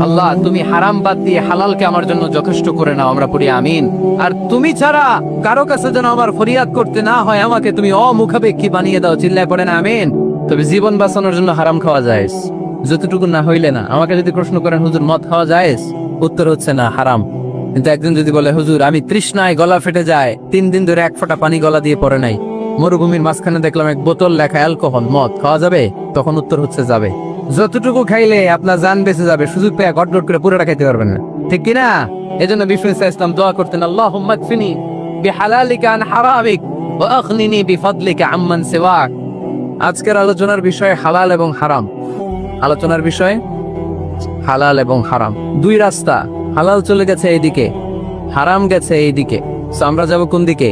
আল্লাহ তুমি হারাম বাদ দিয়ে হালালকে আমার জন্য যথেষ্ট করে নাও, আমরা পড়ি আমিন। আর তুমি ছাড়া কারো কাছে যেন আমার ফরিয়াদ করতে না হয়, আমাকে তুমি অমুখাপেক্ষী বানিয়ে দাও, চিল্লায় পড়েন আমিন। তবে জীবন বাঁচানোর জন্য হারাম খাওয়া যায় যতটুকু না হইলে না। আমাকে যদি প্রশ্ন করেন হুজুর মদ খাওয়া যায়, উত্তর হচ্ছে না, হারাম। কিন্তু একজন যদি বলে হুজুর আমি তৃষ্ণায় গলা ফেটে যায়, 3 দিন ধরে এক ফোঁটা পানি গলা দিয়ে পড়ে নাই, মরুভূমির মাঝখানে দেখলাম এক বোতল লেখা অ্যালকোহল, মদ খাওয়া যাবে? তখন উত্তর হচ্ছে যাবে। যতটুকু খাইলে আপনার জান বেঁচে যাবে, সুযোগ পেয়ে গটগট করে পুরোটা খাইতে পারবেন না, ঠিক কিনা? এজন্য বিষ্ণু ইসলাম দোয়া করতেন, আল্লাহুম্মা কফিনি বিহালালিকা আন হারামিক ওয়া আগনিনি বিফাদলিকা আম্মান সিওয়াক। আজকের আলোচনার বিষয় হালাল এবং হারাম। আলোচনার বিষয় হালাল এবং হারাম, দুই রাস্তা। হালাল চলে গেছে এইদিকে, হারাম গেছে এইদিকে। আমরা যাব কোন দিকে?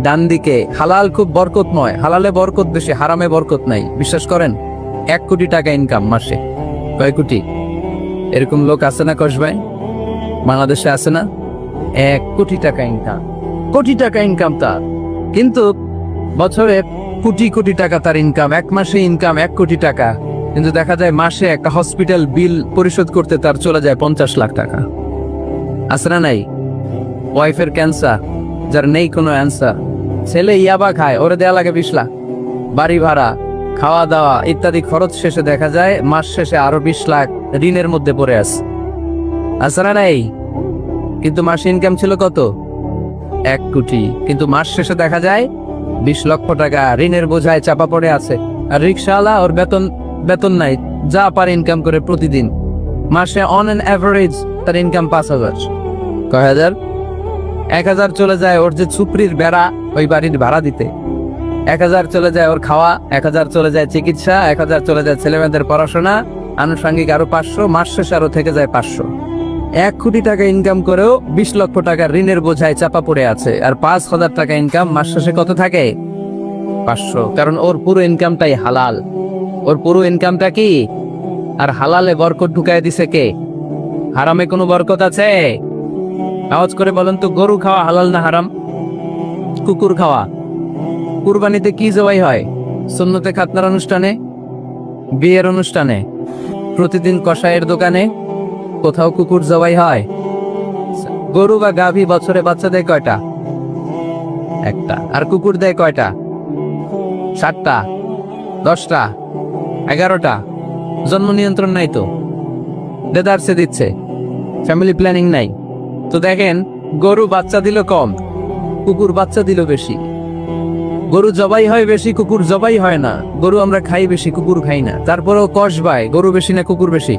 ডান দিকে। হালাল খুব বরকতময়, হালালে বরকত বেশি, হারামে বরকত নাই। বিশ্বাস করেন? 1 কোটি টাকা ইনকাম মাসে। কয় কোটি? এরকম লোক আছে না কসবাই? বাংলাদেশে আছে না? 1 কোটি টাকা ইনকাম, কোটি টাকা ইনকাম তার। কিন্তু বছরে কোটি কোটি টাকা তার ইনকাম, 1 মাসে ইনকাম 1 কোটি টাকা। কিন্তু দেখা যায় মাসে একটা হসপিটাল বিল পরিশোধ করতে তার চলে যায় 50 লাখ টাকা। আছে না নাই? ওয়াইফের ক্যান্সার, যার নেই কোনো অ্যান্সার। ছেলে ইয়াবা খায়, ওরে দেয়া লাগে 20 লাখ। বাড়ি ভাড়া, খাওয়া দাওয়া ইত্যাদি খরচ শেষে দেখা যায় মাস শেষে আরো 20 লাখ ঋণের মধ্যে পড়ে আছে না নাই? কিন্তু মাসে ইনকাম ছিল কত? 1 কোটি। কিন্তু মাস শেষে দেখা যায় 20 লক্ষ টাকা ঋণের বোঝায় চাপা পড়ে আছে। আর রিক্সাওয়ালা, ওর বেতন নাই, যা পারে ইনকাম করে প্রতিদিন। মাসে অন অ্যান অ্যাভারেজ তার ইনকাম 5,000। কয় হাজার? 1,000 চলে যায় ওর যে ছুপড়ির বেড়া, ওই বাড়ির ভাড়া দিতে। 1,000 চলে যায় ওর খাওয়া, 1,000 চলে যায় চিকিৎসা, 1,000 চলে যায় ছেলেমেয়েদের পড়াশোনা, আনুষঙ্গিক আরো 500, মাস শেষে আরো থেকে যায় 500। 1 কোটি টাকা ইনকাম করেও 20 লক্ষ টাকা ঋণের বোঝায় চাপা পড়ে আছে। আর 5,000 টাকা ইনকাম, মাস শেষে কত থাকে? 500। কারণ ওর পুরো ইনকামটাই হালাল। ওর পুরো ইনকামটা কি? আর হালালে বরকত ঢুকায় দিছে কে? হারামে কোনো বরকত আছে? আওয়াজ করে বলেন তো, গরু খাওয়া হালাল না হারাম? কুকুর খাওয়া? কুরবানিতে কি জবাই হয়? সুন্নতে খাতনার অনুষ্ঠানে, বিয়ের অনুষ্ঠানে, প্রতিদিন কসাইয়ের দোকানে, কোথাও কুকুর জবাই হয়? গরু বা গাভী বছরে বাচ্চা দেয় কয়টা? একটা। আর কুকুর দেয় কয়টা? 7টা, 10টা, 11টা। জন্ম নিয়ন্ত্রণ নাই তো, দেদারসে দিচ্ছে, ফ্যামিলি প্ল্যানিং নাই তো। দেখেন, গরু বাচ্চা দিল কম, কুকুর বাচ্চা দিল বেশি। গরু জবাই হয় বেশি, কুকুর জবাই হয় না। গরু আমরা খাই বেশি, কুকুর খাই না। তারপরেও কসবায় গরু বেশি না কুকুর বেশি?